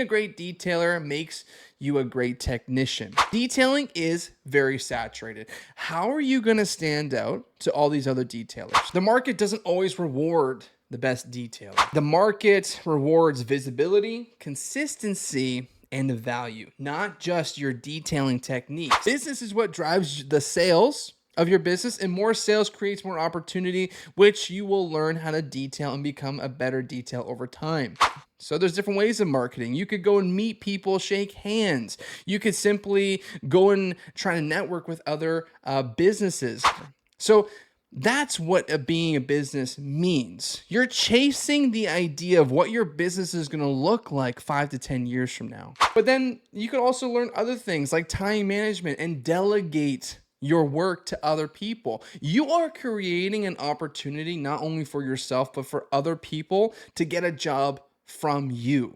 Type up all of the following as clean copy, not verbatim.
a great detailer makes you a great technician. Detailing is very saturated. How are you going to stand out to all these other detailers? The market doesn't always reward the best detailer. The market rewards visibility, consistency, and value, not just your detailing techniques. Business is what drives the sales of your business, and more sales creates more opportunity, which you will learn how to detail and become a better detail over time. So there's different ways of marketing. You could go and meet people, shake hands. You could simply go and try to network with other businesses. So that's what being a business means. You're chasing the idea of what your business is going to look like 5 to 10 years from now. But then you could also learn other things like time management and delegate your work to other people. You are creating an opportunity not only for yourself, but for other people to get a job from you.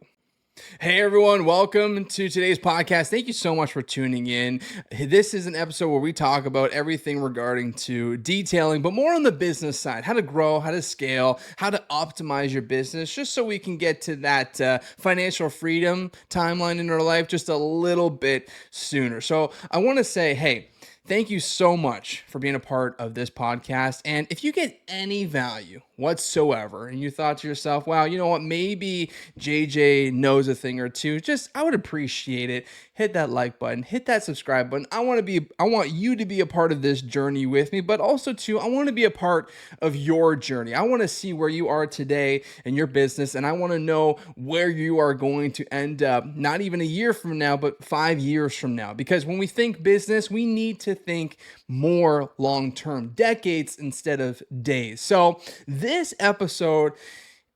Hey everyone, welcome to today's podcast. Thank you so much for tuning in. This is an episode where we talk about everything regarding to detailing, but more on the business side, how to grow, how to scale, how to optimize your business, just so we can get to that financial freedom timeline in our life just a little bit sooner. So I want to say, hey, thank you so much for being a part of this podcast. And if you get any value whatsoever and you thought to yourself, wow, you know what, maybe JJ knows a thing or two, I would appreciate it. Hit that like button, hit that subscribe button. I want you to be a part of this journey with me, but also too, I want to be a part of your journey. I want to see where you are today in your business, and I want to know where you are going to end up, not even a year from now, but 5 years from now. Because when we think business, we need to think more long-term, decades instead of days. So this episode,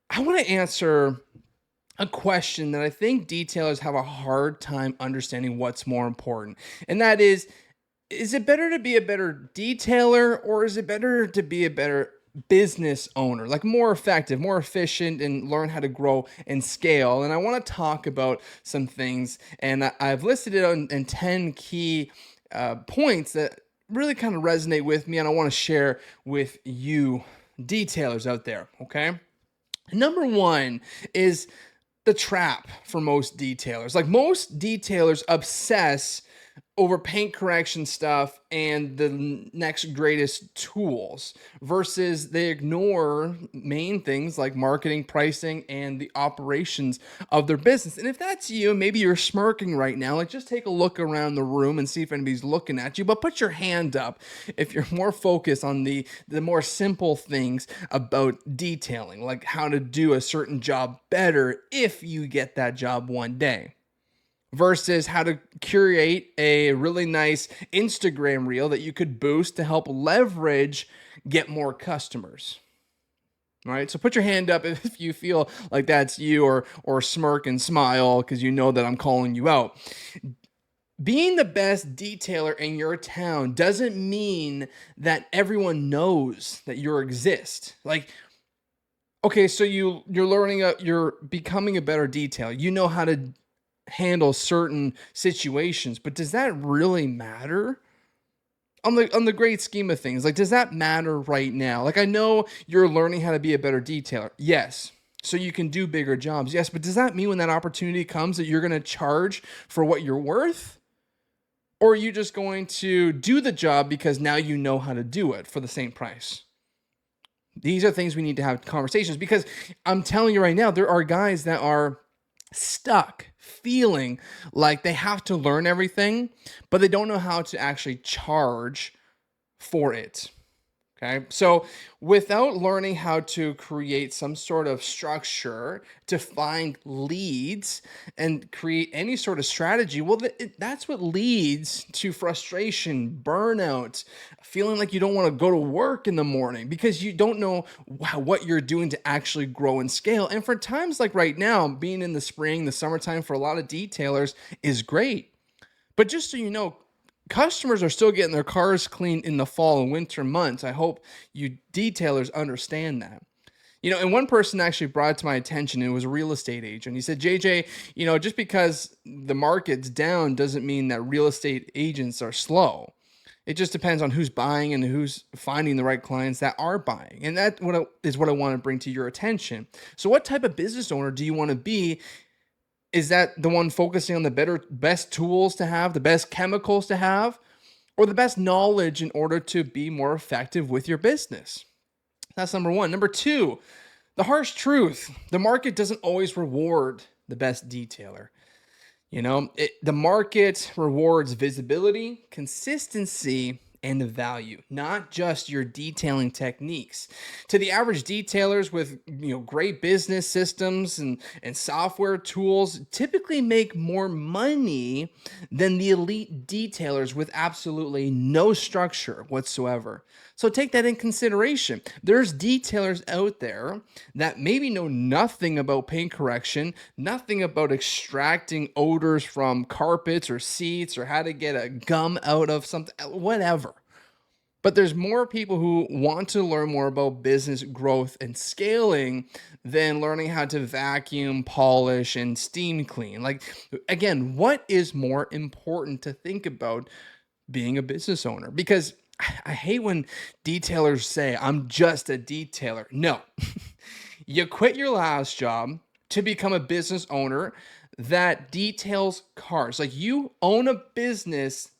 I want to answer a question that I think detailers have a hard time understanding what's more important. And that is it better to be a better detailer, or is it better to be a better business owner, like more effective, more efficient, and learn how to grow and scale? And I want to talk about some things, and I've listed it in 10 key points that really kind of resonate with me, and I want to share with you detailers out there, okay? Number one is the trap for most detailers. Like, most detailers obsess over paint correction stuff and the next greatest tools, versus they ignore main things like marketing, pricing, and the operations of their business. And if that's you, maybe you're smirking right now. Like, just take a look around the room and see if anybody's looking at you, but put your hand up if you're more focused on the more simple things about detailing, like how to do a certain job better if you get that job one day, versus how to curate a really nice Instagram reel that you could boost to help leverage get more customers. All right, so put your hand up if you feel like that's you, or smirk and smile because you know that I'm calling you out. Being the best detailer in your town doesn't mean that everyone knows that you exist. Like, okay, so you're becoming a better detailer. You know how to handle certain situations, but does that really matter on the great scheme of things? Like, does that matter right now? Like, I know you're learning how to be a better detailer, yes, so you can do bigger jobs, yes, but does that mean when that opportunity comes that you're going to charge for what you're worth? Or are you just going to do the job because now you know how to do it for the same price? These are things we need to have conversations, because I'm telling you right now, there are guys that are stuck feeling like they have to learn everything, but they don't know how to actually charge for it. Okay, so without learning how to create some sort of structure to find leads and create any sort of strategy, well, that's what leads to frustration, burnout, feeling like you don't want to go to work in the morning because you don't know what you're doing to actually grow and scale. And for times like right now, being in the spring, the summertime for a lot of detailers is great. But just so you know, customers are still getting their cars cleaned in the fall and winter months. I hope you detailers understand that. And one person actually brought it to my attention. It was a real estate agent. He said, JJ, just because the market's down doesn't mean that real estate agents are slow. It just depends on who's buying and who's finding the right clients that are buying. And that is what I want to bring to your attention. So what type of business owner do you want to be Is that the one focusing on the best tools to have, the best chemicals to have, or the best knowledge in order to be more effective with your business? That's number one. Number two, the harsh truth. The market doesn't always reward the best detailer. The market rewards visibility, consistency, and value, not just your detailing techniques. To the average detailers with great business systems and software tools typically make more money than the elite detailers with absolutely no structure whatsoever. So take that in consideration. There's detailers out there that maybe know nothing about paint correction, nothing about extracting odors from carpets or seats or how to get a gum out of something, whatever. But there's more people who want to learn more about business growth and scaling than learning how to vacuum, polish, and steam clean. Like, again, what is more important to think about being a business owner? Because I hate when detailers say, I'm just a detailer. No, you quit your last job to become a business owner that details cars. Like, you own a business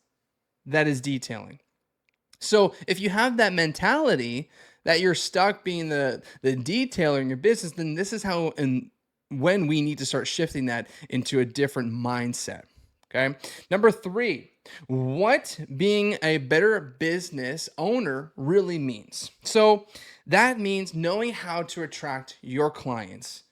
that is detailing. So if you have that mentality that you're stuck being the detailer in your business, then this is how and when we need to start shifting that into a different mindset. Okay. Number three, what being a better business owner really means. So that means knowing how to attract your clients,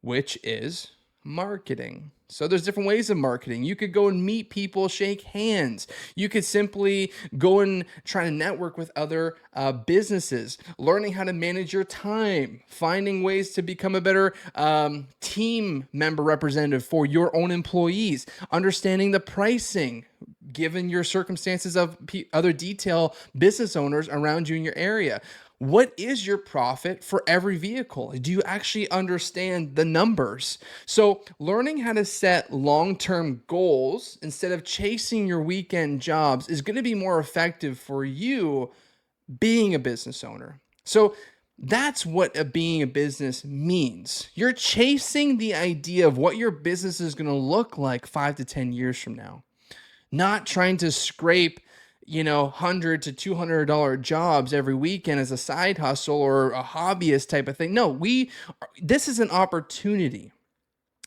which is marketing. So there's different ways of marketing. You could go and meet people, shake hands. You could simply go and try to network with other businesses, learning how to manage your time, finding ways to become a better team member representative for your own employees, understanding the pricing, given your circumstances of other detail business owners around you in your area. What is your profit for every vehicle? Do you actually understand the numbers? So learning how to set long-term goals instead of chasing your weekend jobs is going to be more effective for you being a business owner. So that's what being a business means. You're chasing the idea of what your business is going to look like 5 to 10 years from now, not trying to scrape $100 to $200 jobs every weekend as a side hustle or a hobbyist type of thing. No, this is an opportunity.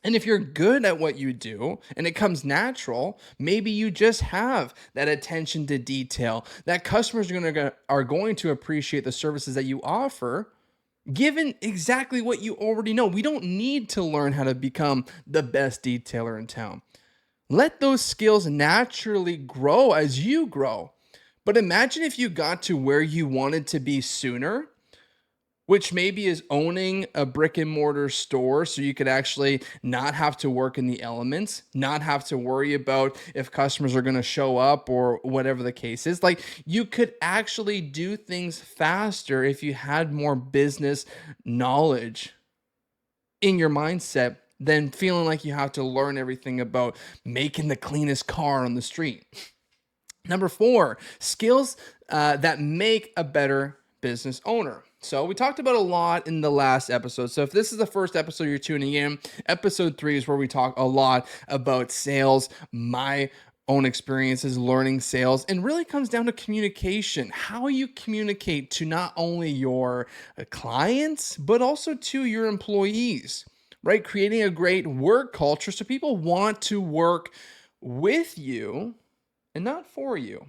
And if you're good at what you do and it comes natural, maybe you just have that attention to detail that customers are going to appreciate the services that you offer, given exactly what you already know. We don't need to learn how to become the best detailer in town. Let those skills naturally grow as you grow. But imagine if you got to where you wanted to be sooner, which maybe is owning a brick and mortar store so you could actually not have to work in the elements, not have to worry about if customers are going to show up or whatever the case is. Like, you could actually do things faster if you had more business knowledge in your mindset than feeling like you have to learn everything about making the cleanest car on the street. Number four, skills that make a better business owner. So we talked about a lot in the last episode. So if this is the first episode you're tuning in, episode 3 is where we talk a lot about sales, my own experiences learning sales, and really comes down to communication, how you communicate to not only your clients, but also to your employees, right? Creating a great work culture so people want to work with you and not for you.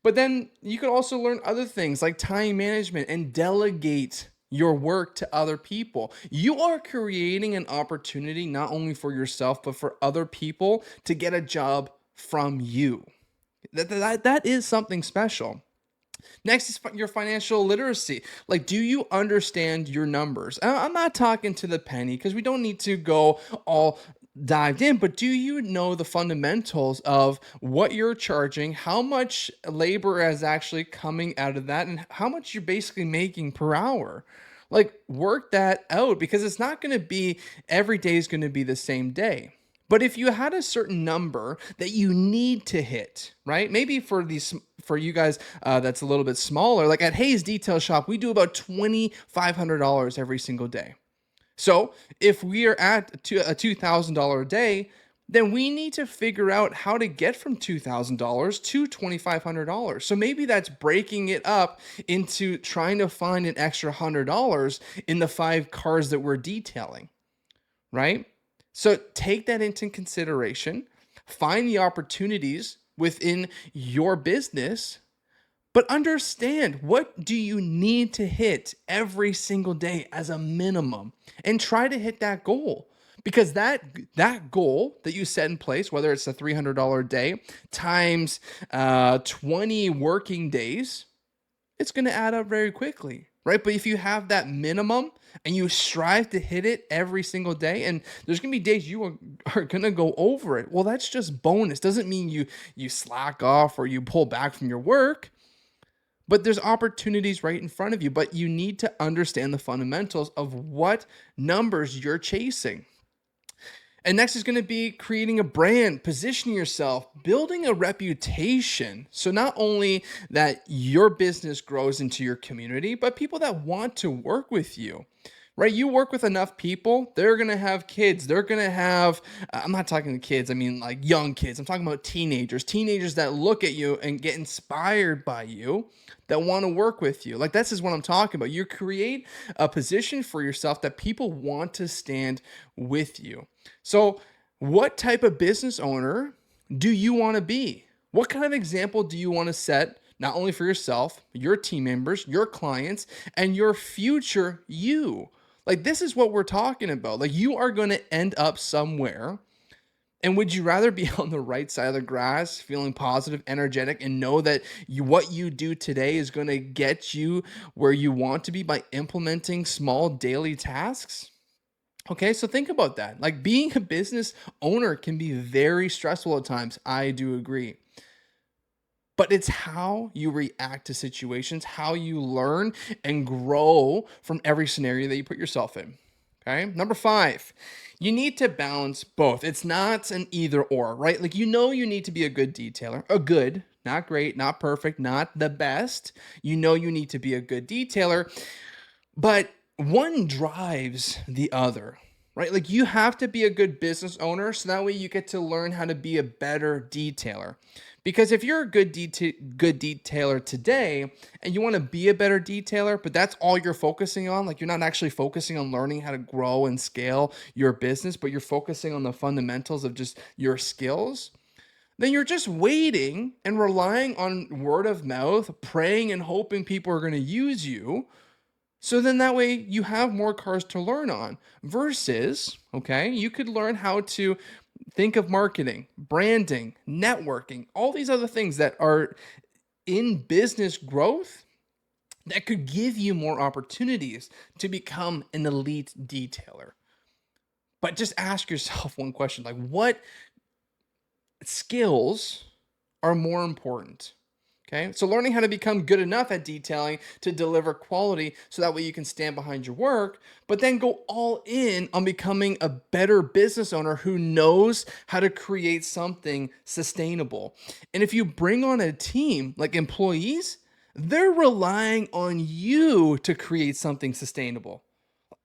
But then you could also learn other things like time management and delegate your work to other people. You are creating an opportunity not only for yourself, but for other people to get a job from you. That is something special. Next is your financial literacy. Like, do you understand your numbers? I'm not talking to the penny because we don't need to go all dived in, but do you know the fundamentals of what you're charging, how much labor is actually coming out of that, and how much you're basically making per hour? Like, work that out, because it's not going to be every day is going to be the same day. But if you had a certain number that you need to hit, right? Maybe for you guys that's a little bit smaller, like at Hayes Detail Shop, we do about $2,500 every single day. So if we are at a $2,000 a day, then we need to figure out how to get from $2,000 to $2,500. So maybe that's breaking it up into trying to find an extra $100 in the 5 cars that we're detailing, right? So take that into consideration, find the opportunities within your business, but understand, what do you need to hit every single day as a minimum, and try to hit that goal. Because that goal that you set in place, whether it's a $300 a day times 20 working days, it's going to add up very quickly, right? But if you have that minimum and you strive to hit it every single day, and there's going to be days you are going to go over it, well, that's just bonus. Doesn't mean you slack off or you pull back from your work, but there's opportunities right in front of you. But you need to understand the fundamentals of what numbers you're chasing. And next is going to be creating a brand, positioning yourself, building a reputation. So not only that your business grows into your community, but people that want to work with you, right? You work with enough people, they're going to have kids. They're going to have, I'm not talking to kids, I mean like young kids. I'm talking about teenagers that look at you and get inspired by you, that want to work with you. Like, this is what I'm talking about. You create a position for yourself that people want to stand with you. So, what type of business owner do you want to be? What kind of example do you want to set, not only for yourself, your team members, your clients, and your future you? Like, this is what we're talking about. Like, you are going to end up somewhere. And would you rather be on the right side of the grass, feeling positive, energetic, and know that what you do today is going to get you where you want to be by implementing small daily tasks? Okay, so think about that. Like, being a business owner can be very stressful at times. I do agree. But it's how you react to situations, how you learn and grow from every scenario that you put yourself in. Okay. Number 5, you need to balance both. It's not an either or, right? Like, you need to be a good detailer, a good, not great, not perfect, not the best. You need to be a good detailer, but one drives the other, right? Like, you have to be a good business owner so that way you get to learn how to be a better detailer. Because if you're a good detailer today and you want to be a better detailer, but that's all you're focusing on, like, you're not actually focusing on learning how to grow and scale your business, but you're focusing on the fundamentals of just your skills, then you're just waiting and relying on word of mouth, praying and hoping people are going to use you. So then that way you have more cars to learn on, versus, okay, you could learn how to think of marketing, branding, networking, all these other things that are in business growth that could give you more opportunities to become an elite detailer. But just ask yourself one question, like, what skills are more important? Okay, so learning how to become good enough at detailing to deliver quality so that way you can stand behind your work, but then go all in on becoming a better business owner who knows how to create something sustainable. And if you bring on a team like employees, they're relying on you to create something sustainable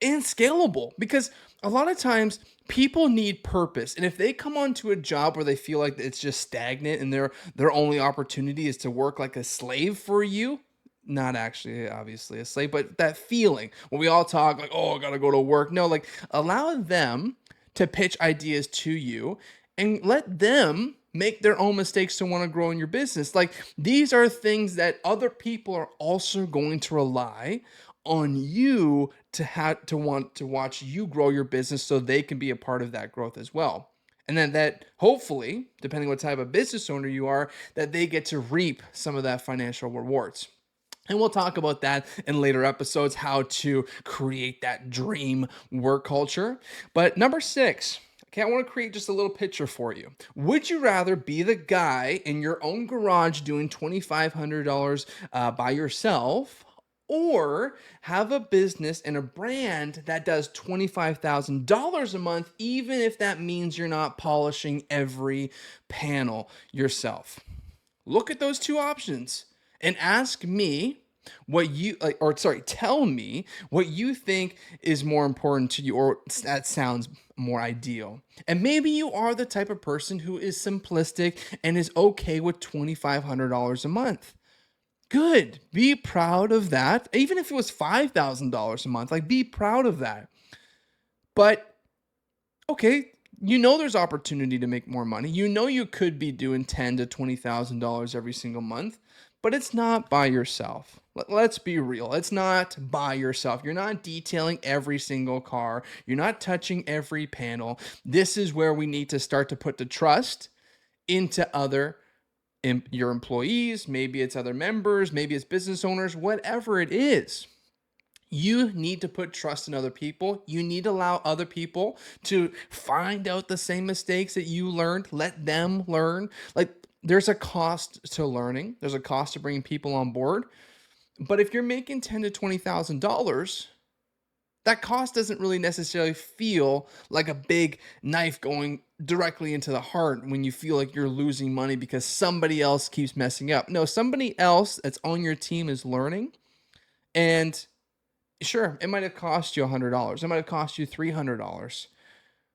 and scalable, because a lot of times people need purpose, and if they come onto a job where they feel like it's just stagnant and their only opportunity is to work like a slave for you, not actually obviously a slave, but that feeling when we all talk like, oh, I gotta go to work. No, like, allow them to pitch ideas to you and let them make their own mistakes to want to grow in your business. Like, these are things that other people are also going to rely on you to have to want to watch you grow your business so they can be a part of that growth as well. And then that, hopefully, depending what type of business owner you are, that they get to reap some of that financial rewards. And we'll talk about that in later episodes, how to create that dream work culture. But number 6, okay, I want to create just a little picture for you. Would you rather be the guy in your own garage doing $2,500 by yourself, or have a business and a brand that does $25,000 a month, even if that means you're not polishing every panel yourself? Look at those two options and ask me tell me what you think is more important to you, or that sounds more ideal. And maybe you are the type of person who is simplistic and is okay with $2,500 a month. Good. Be proud of that. Even if it was $5,000 a month, like, be proud of that. But okay, there's opportunity to make more money. You could be doing $10,000 to $20,000 every single month, but it's not by yourself. Let's be real. It's not by yourself. You're not detailing every single car. You're not touching every panel. This is where we need to start to put the trust into your employees. Maybe it's other members, maybe it's business owners, whatever it is. You need to put trust in other people. You need to allow other people to find out the same mistakes that you learned. Let them learn. Like, there's a cost to learning. There's a cost to bringing people on board. But if you're making $10,000 to $20,000, that cost doesn't really necessarily feel like a big knife going directly into the heart when you feel like you're losing money because somebody else keeps messing up. No, somebody else that's on your team is learning. And sure, it might have cost you $100. It might have cost you $300.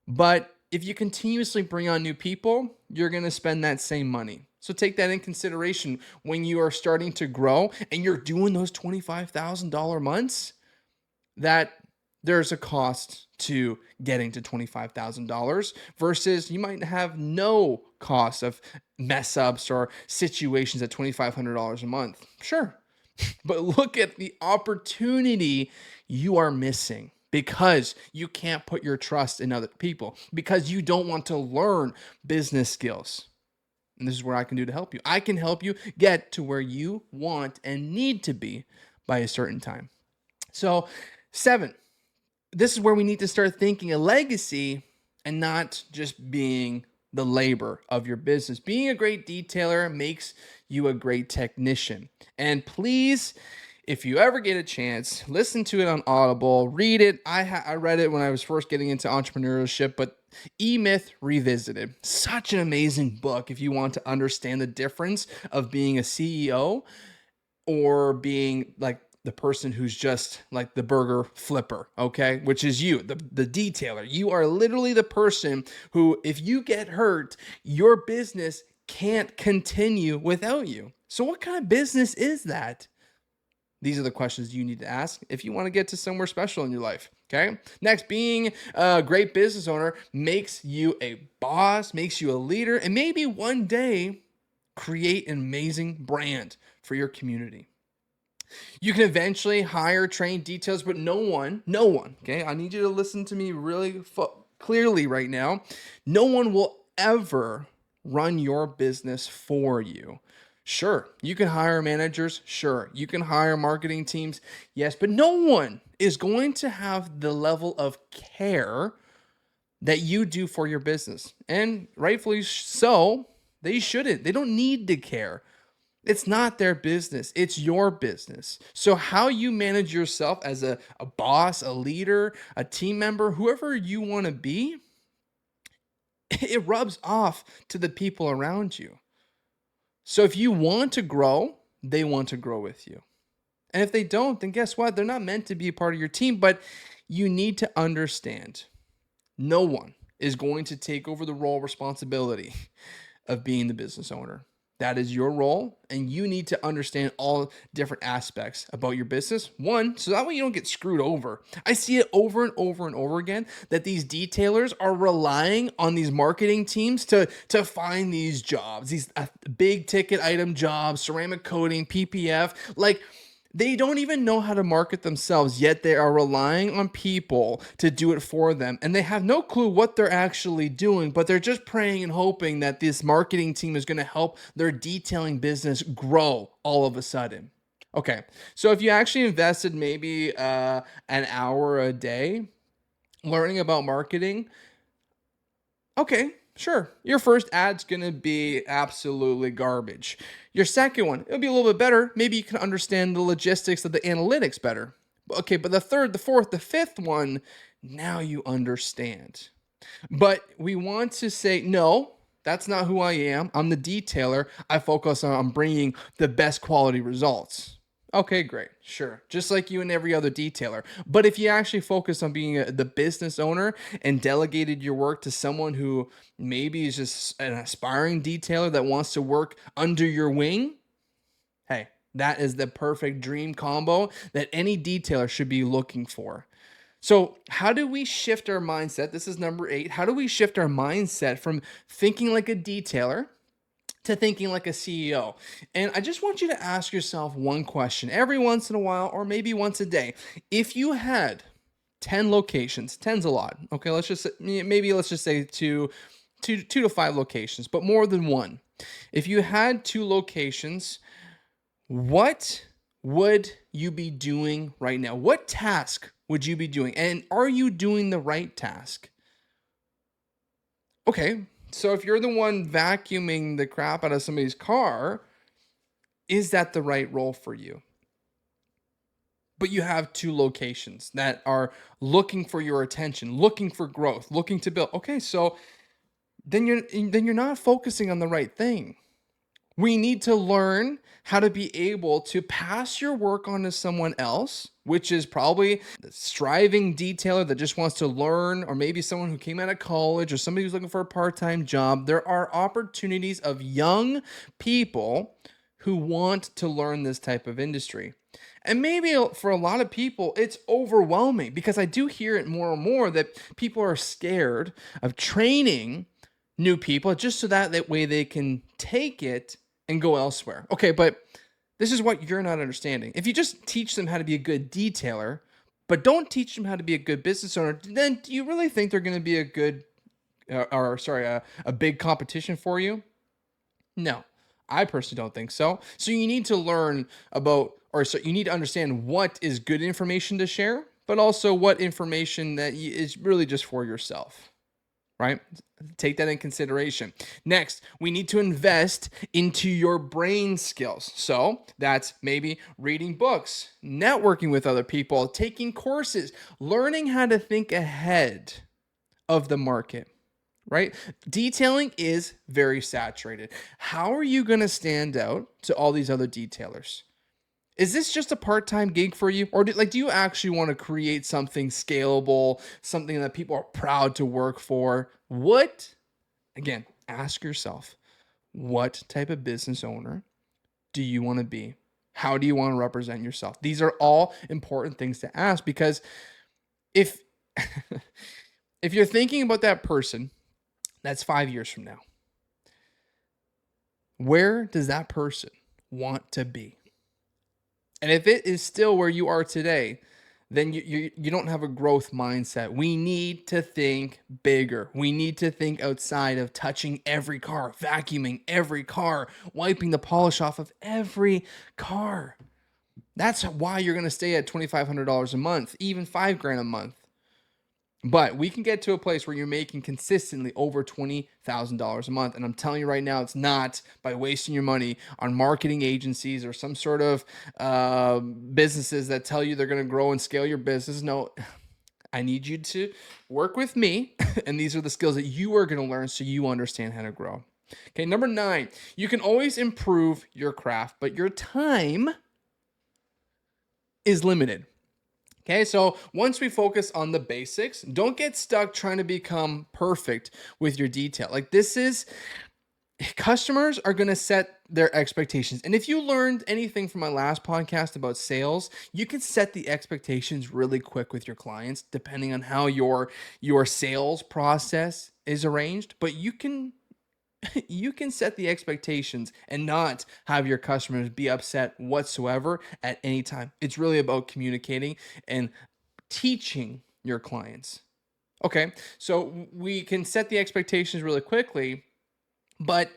But if you continuously bring on new people, you're going to spend that same money. So take that in consideration when you are starting to grow and you're doing those $25,000 months, that there's a cost to getting to $25,000 versus you might have no cost of mess ups or situations at $2,500 a month. Sure. But look at the opportunity you are missing because you can't put your trust in other people, because you don't want to learn business skills. And this is where I can do to help you. I can help you get to where you want and need to be by a certain time. So 7, this is where we need to start thinking a legacy and not just being the labor of your business. Being a great detailer makes you a great technician. And please, if you ever get a chance, listen to it on Audible, read it. I read it when I was first getting into entrepreneurship, but E-Myth Revisited. Such an amazing book if you want to understand the difference of being a CEO or being like the person who's just like the burger flipper, okay? Which is you, the detailer. You are literally the person who, if you get hurt, your business can't continue without you. So what kind of business is that? These are the questions you need to ask if you want to get to somewhere special in your life, okay? Next, being a great business owner makes you a boss, makes you a leader, and maybe one day create an amazing brand for your community. You can eventually hire trained details, but no one, okay? I need you to listen to me really clearly right now. No one will ever run your business for you. Sure, you can hire managers. Sure, you can hire marketing teams. Yes, but no one is going to have the level of care that you do for your business. And rightfully so, they shouldn't. They don't need to care. It's not their business. It's your business. So how you manage yourself as a boss, a leader, a team member, whoever you want to be, it rubs off to the people around you. So if you want to grow, they want to grow with you. And if they don't, then guess what? They're not meant to be a part of your team, but you need to understand no one is going to take over the role responsibility of being the business owner. That is your role, and you need to understand all different aspects about your business. One, so that way you don't get screwed over. I see it over and over and over again that these detailers are relying on these marketing teams to find these jobs, these big ticket item jobs, ceramic coating, PPF. Like, they don't even know how to market themselves, yet they are relying on people to do it for them. And they have no clue what they're actually doing, but they're just praying and hoping that this marketing team is going to help their detailing business grow all of a sudden. Okay, so if you actually invested maybe an hour a day learning about marketing, okay, sure. Your first ad's going to be absolutely garbage. Your second one, it'll be a little bit better. Maybe you can understand the logistics of the analytics better. Okay, but the third, the fourth, the fifth one, now you understand. But we want to say, no, that's not who I am. I'm the detailer. I focus on bringing the best quality results. Okay, great. Sure. Just like you and every other detailer. But if you actually focus on being the business owner and delegated your work to someone who maybe is just an aspiring detailer that wants to work under your wing, hey, that is the perfect dream combo that any detailer should be looking for. So, how do we shift our mindset? This is number 8. How do we shift our mindset from thinking like a detailer to thinking like a CEO? And I just want you to ask yourself one question every once in a while, or maybe once a day. If you had 10 locations, 10's a lot. Okay, let's just say two to five locations, but more than one. If you had two locations, what would you be doing right now? What task would you be doing? And are you doing the right task? Okay, so if you're the one vacuuming the crap out of somebody's car, is that the right role for you? But you have two locations that are looking for your attention, looking for growth, looking to build. Okay, so then you're not focusing on the right thing. We need to learn how to be able to pass your work on to someone else, which is probably the striving detailer that just wants to learn, or maybe someone who came out of college, or somebody who's looking for a part time job. There are opportunities of young people who want to learn this type of industry. And maybe for a lot of people, it's overwhelming because I do hear it more and more that people are scared of training new people just so that way they can take it and go elsewhere. Okay, but this is what you're not understanding. If you just teach them how to be a good detailer, but don't teach them how to be a good business owner, then do you really think they're going to be a good, or sorry, a big competition for you? No, I personally don't think so. So you need to learn about, or so you need to understand what is good information to share, but also what information that is really just for yourself, right? Take that in consideration. Next, we need to invest into your brain skills. So that's maybe reading books, networking with other people, taking courses, learning how to think ahead of the market, right? Detailing is very saturated. How are you going to stand out to all these other detailers? Is this just a part-time gig for you, or do you actually want to create something scalable, something that people are proud to work for? What, again, ask yourself, what type of business owner do you want to be? How do you want to represent yourself? These are all important things to ask, because if if you're thinking about that person that's 5 years from now, where does that person want to be? And if it is still where you are today, then you don't have a growth mindset. We need to think bigger. We need to think outside of touching every car, vacuuming every car, wiping the polish off of every car. That's why you're going to stay at $2,500 a month, even 5 grand a month. But we can get to a place where you're making consistently over $20,000 a month. And I'm telling you right now, it's not by wasting your money on marketing agencies or some sort of businesses that tell you they're going to grow and scale your business. No, I need you to work with me. And these are the skills that you are going to learn so you understand how to grow. Okay, number 9, you can always improve your craft, but your time is limited. Okay, so once we focus on the basics, don't get stuck trying to become perfect with your detail. Like, this is, customers are going to set their expectations. And if you learned anything from my last podcast about sales, you can set the expectations really quick with your clients depending on how your sales process is arranged, but you can set the expectations and not have your customers be upset whatsoever at any time. It's really about communicating and teaching your clients. Okay, so we can set the expectations really quickly, but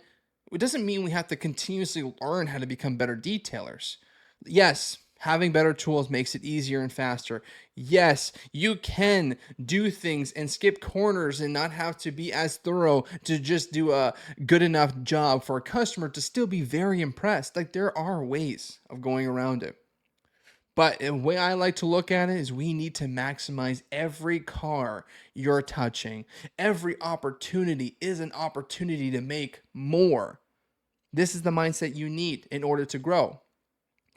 it doesn't mean we have to continuously learn how to become better detailers. Yes, having better tools makes it easier and faster. Yes, you can do things and skip corners and not have to be as thorough to just do a good enough job for a customer to still be very impressed. Like, there are ways of going around it. But the way I like to look at it is we need to maximize every car you're touching. Every opportunity is an opportunity to make more. This is the mindset you need in order to grow.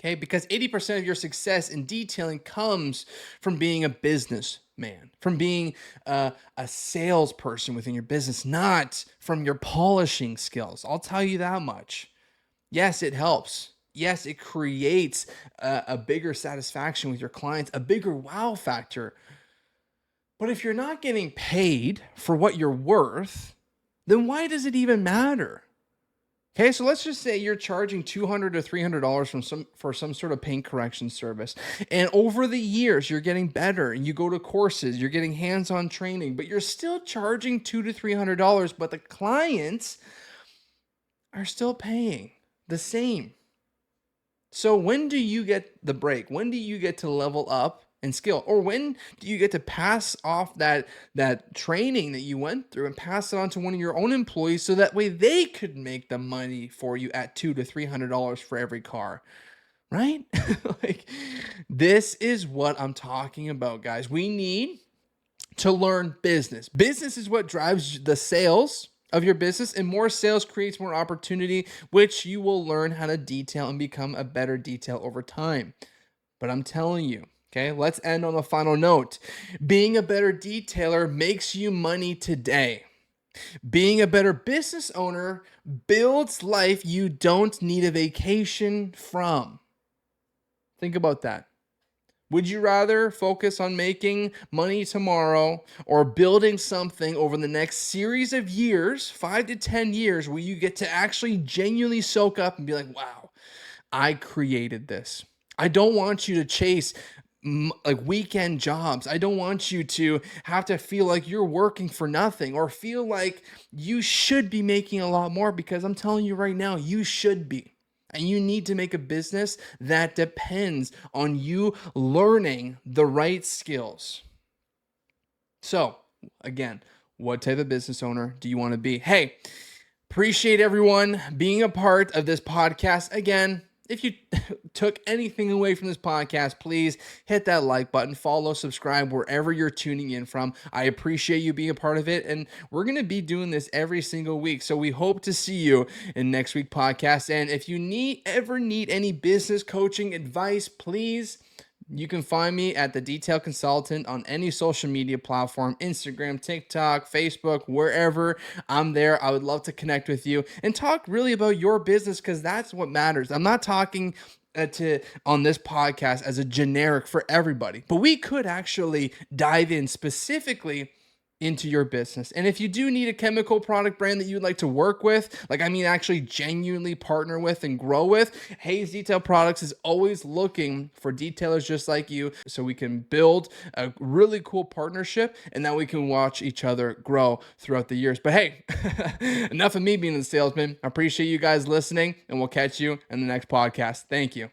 Okay, because 80% of your success in detailing comes from being a businessman, from being a salesperson within your business, not from your polishing skills. I'll tell you that much. Yes, it helps. Yes, it creates a bigger satisfaction with your clients, a bigger wow factor. But if you're not getting paid for what you're worth, then why does it even matter? Okay, so let's just say you're charging $200 to $300 for some sort of paint correction service. And over the years, you're getting better and you go to courses, you're getting hands-on training, but you're still charging $200 to $300, but the clients are still paying the same. So when do you get the break? When do you get to level up and skill? Or when do you get to pass off that training that you went through and pass it on to one of your own employees so that way they could make the money for you at $200 to $300 for every car? Right? Like, this is what I'm talking about, guys. We need to learn business. Business is what drives the sales of your business, and more sales creates more opportunity, which you will learn how to detail and become a better detail over time. But I'm telling you, okay, let's end on a final note. Being a better detailer makes you money today. Being a better business owner builds life you don't need a vacation from. Think about that. Would you rather focus on making money tomorrow or building something over the next series of years, 5 to 10 years, where you get to actually genuinely soak up and be like, wow, I created this. I don't want you to chase like weekend jobs. I don't want you to have to feel like you're working for nothing or feel like you should be making a lot more, because I'm telling you right now, you should be. And you need to make a business that depends on you learning the right skills. So, again, what type of business owner do you want to be? Hey, appreciate everyone being a part of this podcast. Again, if you took anything away from this podcast, please hit that like button, follow, subscribe wherever you're tuning in from. I appreciate you being a part of it, and we're going to be doing this every single week. So we hope to see you in next week's podcast. And if you ever need any business coaching advice, please, you can find me at The Detail Consultant on any social media platform, Instagram, TikTok, Facebook, wherever. I'm there. I would love to connect with you and talk really about your business, because that's what matters. I'm not talking on this podcast as a generic for everybody, but we could actually dive in specifically into your business. And if you do need a chemical product brand that you'd like to work with, actually genuinely partner with and grow with, Hayes Detail Products is always looking for detailers just like you, so we can build a really cool partnership and that we can watch each other grow throughout the years. But hey, enough of me being the salesman. I appreciate you guys listening, and we'll catch you in the next podcast. Thank you.